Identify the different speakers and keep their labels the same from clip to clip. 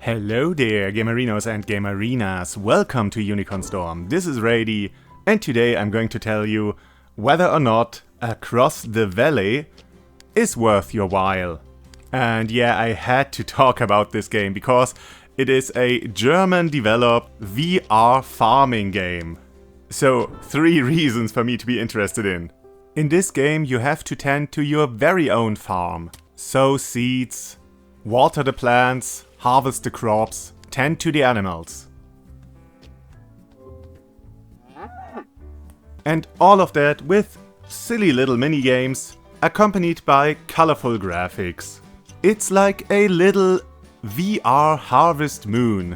Speaker 1: Hello there, Gamerinos and Gamerinas. Welcome to UnicornStorm. This is Rady, and today I'm going to tell you whether or not Across the Valley is worth your while. And yeah, I had to talk about this game because it is a German-developed VR farming game. So, 3 reasons for me to be interested in. In this game you have to tend to your very own farm. Sow seeds, water the plants, harvest the crops, tend to the animals. And all of that with silly little mini-games accompanied by colorful graphics. It's like a little VR Harvest Moon,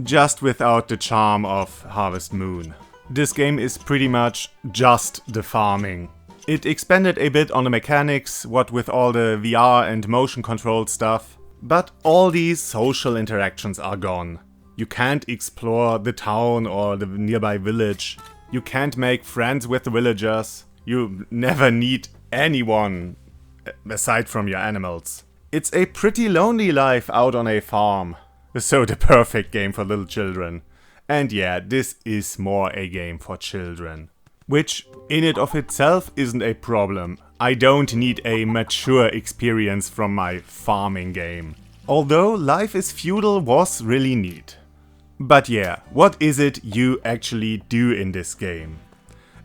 Speaker 1: just without the charm of Harvest Moon. This game is pretty much just the farming. It expanded a bit on the mechanics, what with all the VR and motion control stuff, but all these social interactions are gone. You can't explore the town or the nearby village. You can't make friends with the villagers. You never meet anyone aside from your animals. It's a pretty lonely life out on a farm. So the perfect game for little children. And yeah, this is more a game for children. Which, in it of itself, isn't a problem. I don't need a mature experience from my farming game. Although Life is Feudal was really neat. But yeah, what is it you actually do in this game?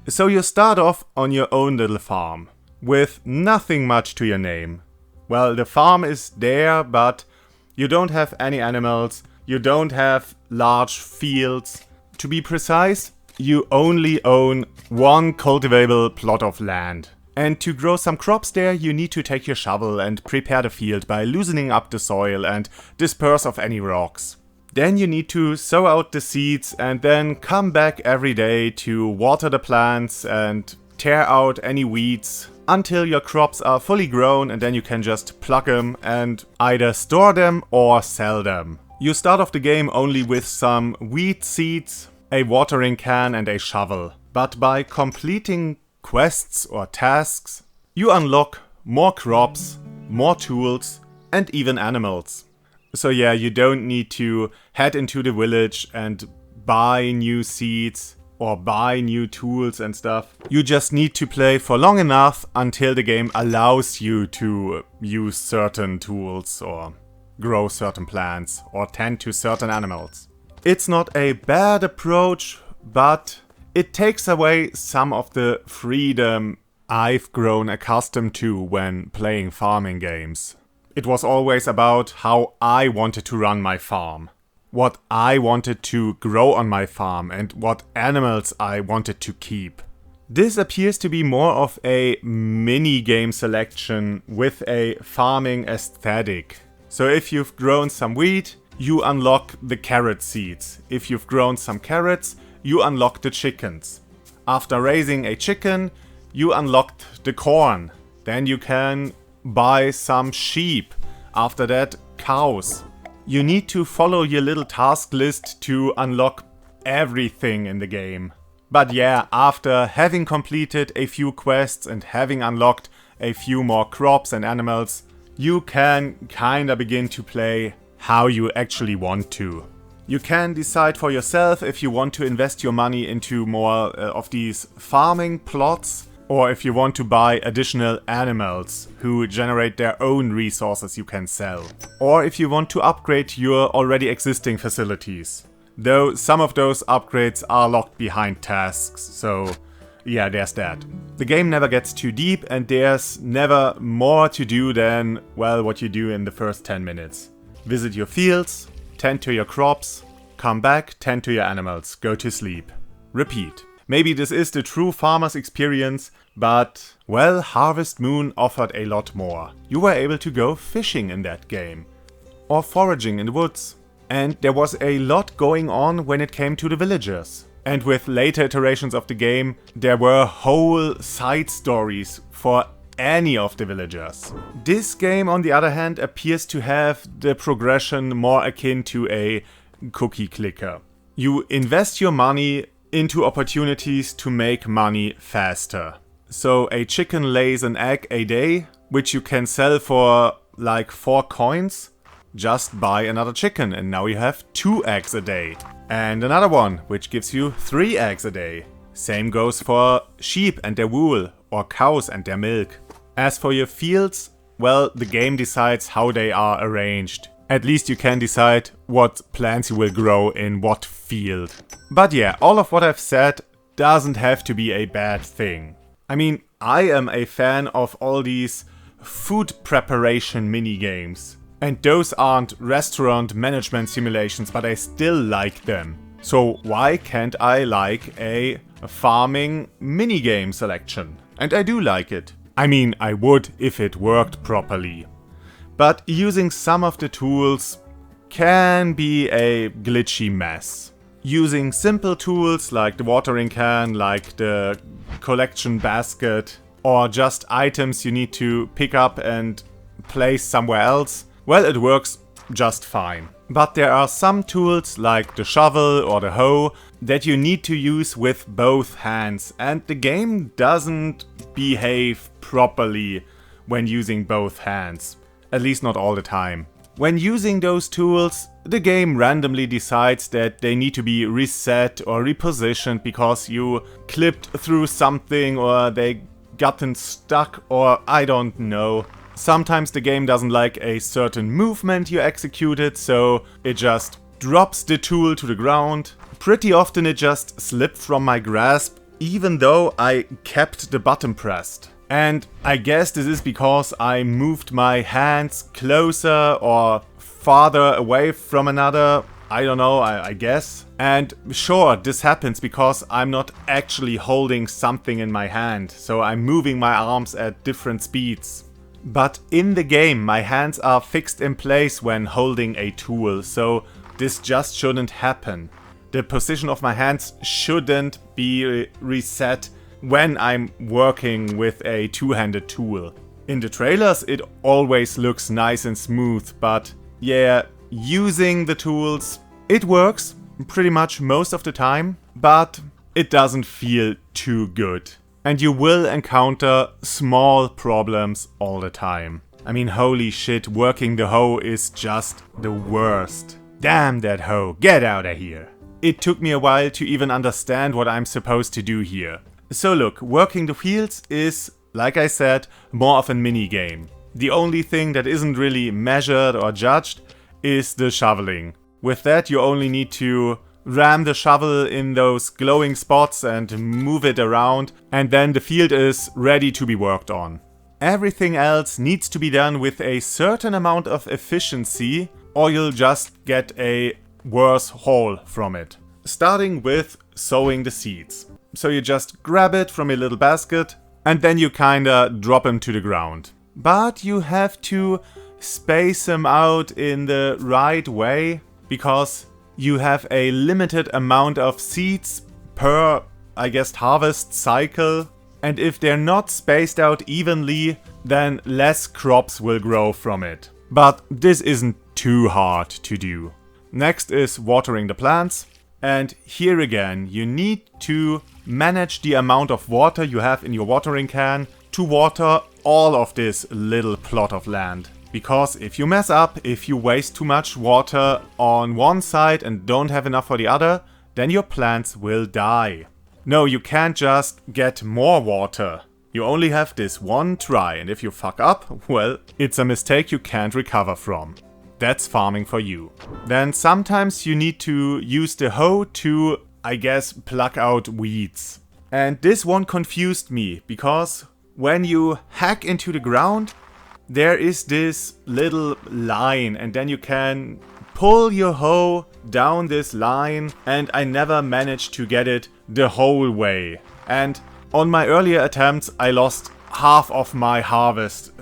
Speaker 1: So you start off on your own little farm, with nothing much to your name. Well, the farm is there, but you don't have any animals, you don't have large fields. To be precise, you only own one cultivable plot of land. And to grow some crops there, you need to take your shovel and prepare the field by loosening up the soil and disperse of any rocks. Then you need to sow out the seeds and then come back every day to water the plants and tear out any weeds until your crops are fully grown, and then you can just pluck them and either store them or sell them. You start off the game only with some wheat seeds, a watering can and a shovel. But by completing quests or tasks, you unlock more crops, more tools, and even animals. So yeah, you don't need to head into the village and buy new seeds or buy new tools and stuff. You just need to play for long enough until the game allows you to use certain tools or grow certain plants or tend to certain animals. It's not a bad approach, but it takes away some of the freedom I've grown accustomed to when playing farming games. It was always about how I wanted to run my farm, what I wanted to grow on my farm, and what animals I wanted to keep. This appears to be more of a mini-game selection with a farming aesthetic. So if you've grown some wheat, you unlock the carrot seeds. If you've grown some carrots, you unlock the chickens. After raising a chicken, you unlocked the corn. Then you can buy some sheep. After that, cows. You need to follow your little task list to unlock everything in the game. But yeah, after having completed a few quests and having unlocked a few more crops and animals, you can kinda begin to play how you actually want to. You can decide for yourself if you want to invest your money into more of these farming plots, or if you want to buy additional animals who generate their own resources you can sell. Or if you want to upgrade your already existing facilities. Though some of those upgrades are locked behind tasks, so yeah, there's that. The game never gets too deep and there's never more to do than, well, what you do in the first 10 minutes. Visit your fields, tend to your crops, come back, tend to your animals, go to sleep. Repeat. Maybe this is the true farmer's experience, but, well, Harvest Moon offered a lot more. You were able to go fishing in that game. Or foraging in the woods. And there was a lot going on when it came to the villagers. And with later iterations of the game, there were whole side stories for any of the villagers. This game, on the other hand, appears to have the progression more akin to a cookie clicker. You invest your money into opportunities to make money faster. So a chicken lays an egg a day, which you can sell for like 4 coins. just buy another chicken and now you have 2 eggs a day. And another one, which gives you 3 eggs a day. Same goes for sheep and their wool, or cows and their milk. As for your fields, well, the game decides how they are arranged. At least you can decide what plants you will grow in what field. But yeah, all of what I've said doesn't have to be a bad thing. I mean, I am a fan of all these food preparation mini-games. And those aren't restaurant management simulations, but I still like them. So why can't I like a farming mini-game selection? And I do like it. I mean, I would if it worked properly. But using some of the tools can be a glitchy mess. Using simple tools like the watering can, like the collection basket, or just items you need to pick up and place somewhere else, well, it works just fine. But there are some tools like the shovel or the hoe that you need to use with both hands, and the game doesn't behave properly when using both hands. At least not all the time. When using those tools, the game randomly decides that they need to be reset or repositioned because you clipped through something or they gotten stuck or I don't know. Sometimes the game doesn't like a certain movement you executed, so it just drops the tool to the ground. Pretty often it just slipped from my grasp, even though I kept the button pressed. And I guess this is because I moved my hands closer or farther away from another. I don't know, I guess. And sure, this happens because I'm not actually holding something in my hand, so I'm moving my arms at different speeds. But in the game, my hands are fixed in place when holding a tool, so this just shouldn't happen. The position of my hands shouldn't be reset when I'm working with a two-handed tool. In the trailers, it always looks nice and smooth, but yeah, using the tools, it works pretty much most of the time, but it doesn't feel too good. And you will encounter small problems all the time. I mean, holy shit, working the hoe is just the worst. Damn that hoe, get out of here. It took me a while to even understand what I'm supposed to do here. So look, working the fields is, like I said, more of a mini-game. The only thing that isn't really measured or judged is the shoveling. With that you only need to ram the shovel in those glowing spots and move it around, and then the field is ready to be worked on. Everything else needs to be done with a certain amount of efficiency, or you'll just get a worse haul from it. Starting with sowing the seeds. So you just grab it from a little basket and then you kinda drop them to the ground. But you have to space them out in the right way because you have a limited amount of seeds per, I guess, harvest cycle. And if they're not spaced out evenly, then less crops will grow from it. But this isn't too hard to do. Next is watering the plants. And here again, you need to manage the amount of water you have in your watering can to water all of this little plot of land. Because if you mess up, if you waste too much water on one side and don't have enough for the other, then your plants will die. No, you can't just get more water. You only have this one try, and if you fuck up, well, it's a mistake you can't recover from. That's farming for you. Then sometimes you need to use the hoe to, I guess, pluck out weeds. And this one confused me, because when you hack into the ground, there is this little line, and then you can pull your hoe down this line, and I never managed to get it the whole way. And on my earlier attempts, I lost half of my harvest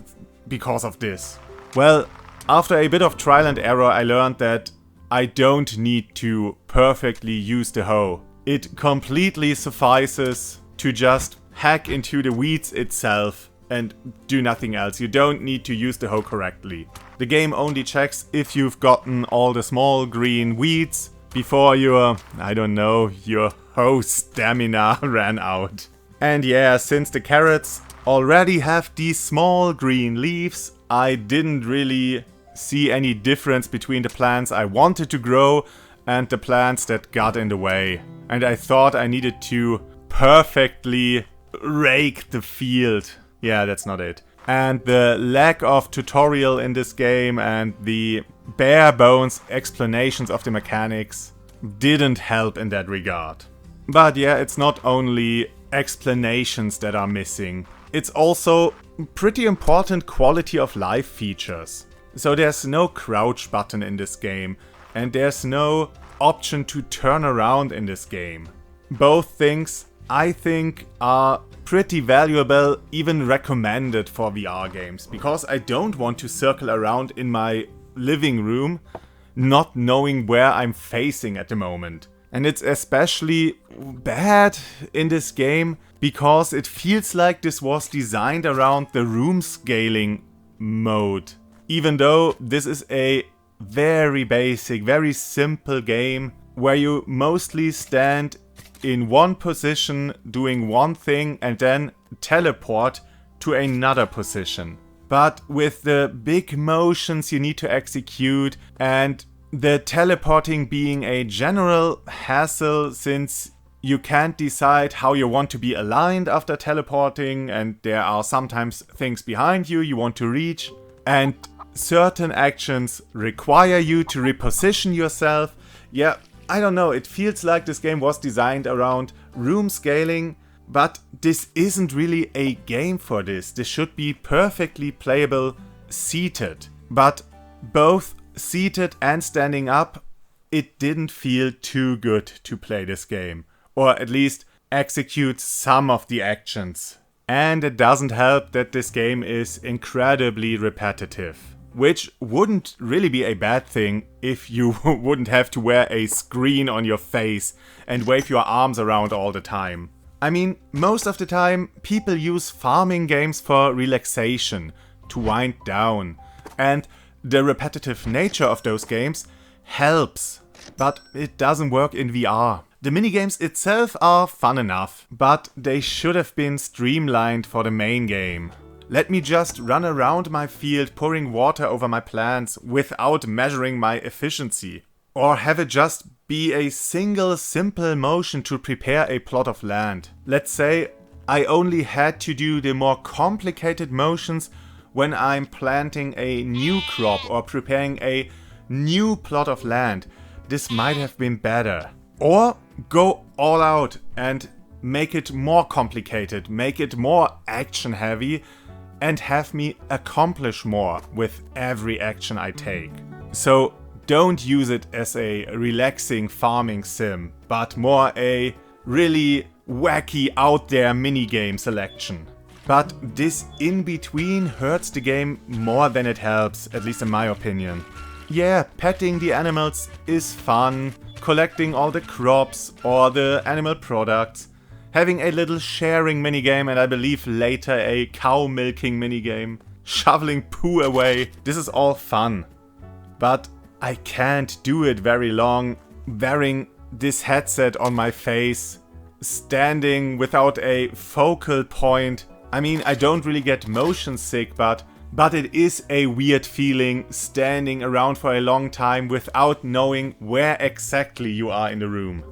Speaker 1: because of this. Well, after a bit of trial and error, I learned that I don't need to perfectly use the hoe. It completely suffices to just hack into the weeds itself and do nothing else. You don't need to use the hoe correctly. The game only checks if you've gotten all the small green weeds before your, I don't know, your hoe stamina ran out. And yeah, since the carrots already have these small green leaves, I didn't really see any difference between the plants I wanted to grow and the plants that got in the way. And I thought I needed to perfectly rake the field. Yeah, that's not it. And the lack of tutorial in this game and the bare bones explanations of the mechanics didn't help in that regard. But yeah, it's not only explanations that are missing. It's also pretty important quality of life features. So there's no crouch button in this game, and there's no option to turn around in this game. Both things, I think, are pretty valuable, even recommended for VR games, because I don't want to circle around in my living room not knowing where I'm facing at the moment. And it's especially bad in this game because it feels like this was designed around the room scaling mode. Even though this is a very basic, very simple game where you mostly stand in one position doing one thing and then teleport to another position. But with the big motions you need to execute and the teleporting being a general hassle since you can't decide how you want to be aligned after teleporting and there are sometimes things behind you want to reach and certain actions require you to reposition yourself. Yeah, I don't know, it feels like this game was designed around room scaling, but this isn't really a game for this. This should be perfectly playable seated. But both seated and standing up, it didn't feel too good to play this game. Or at least execute some of the actions. And it doesn't help that this game is incredibly repetitive. Which wouldn't really be a bad thing if you wouldn't have to wear a screen on your face and wave your arms around all the time. I mean, most of the time people use farming games for relaxation, to wind down. And the repetitive nature of those games helps, but it doesn't work in VR. The minigames itself are fun enough, but they should have been streamlined for the main game. Let me just run around my field pouring water over my plants without measuring my efficiency. Or have it just be a single simple motion to prepare a plot of land. Let's say I only had to do the more complicated motions when I'm planting a new crop or preparing a new plot of land. This might have been better. Or go all out and make it more complicated, make it more action heavy and have me accomplish more with every action I take. So don't use it as a relaxing farming sim, but more a really wacky out there minigame selection. But this in between hurts the game more than it helps, at least in my opinion. Yeah, petting the animals is fun, collecting all the crops or the animal products, having a little sharing minigame and I believe later a cow milking minigame, shoveling poo away, this is all fun. But I can't do it very long, wearing this headset on my face, standing without a focal point. I mean, I don't really get motion sick, but it is a weird feeling standing around for a long time without knowing where exactly you are in the room.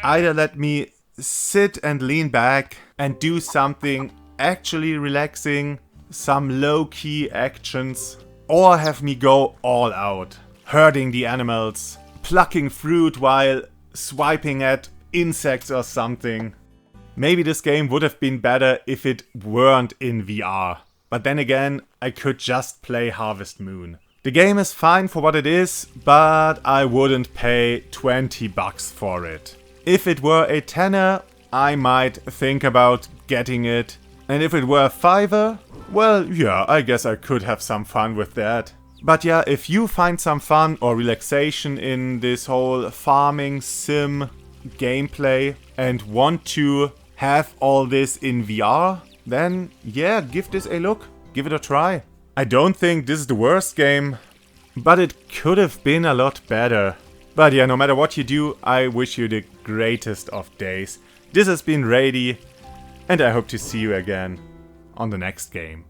Speaker 1: Either let me sit and lean back and do something actually relaxing, some low-key actions, or have me go all out, herding the animals, plucking fruit while swiping at insects or something. Maybe this game would have been better if it weren't in VR. But then again, I could just play Harvest Moon. The game is fine for what it is, but I wouldn't pay $20 for it. If it were a tenner, I might think about getting it. And if it were a $5, well, yeah, I guess I could have some fun with that. But yeah, if you find some fun or relaxation in this whole farming sim gameplay and want to have all this in VR, then yeah, give this a look, give it a try. I don't think this is the worst game, but it could have been a lot better. But yeah, no matter what you do, I wish you the greatest of days. This has been Rady, and I hope to see you again on the next game.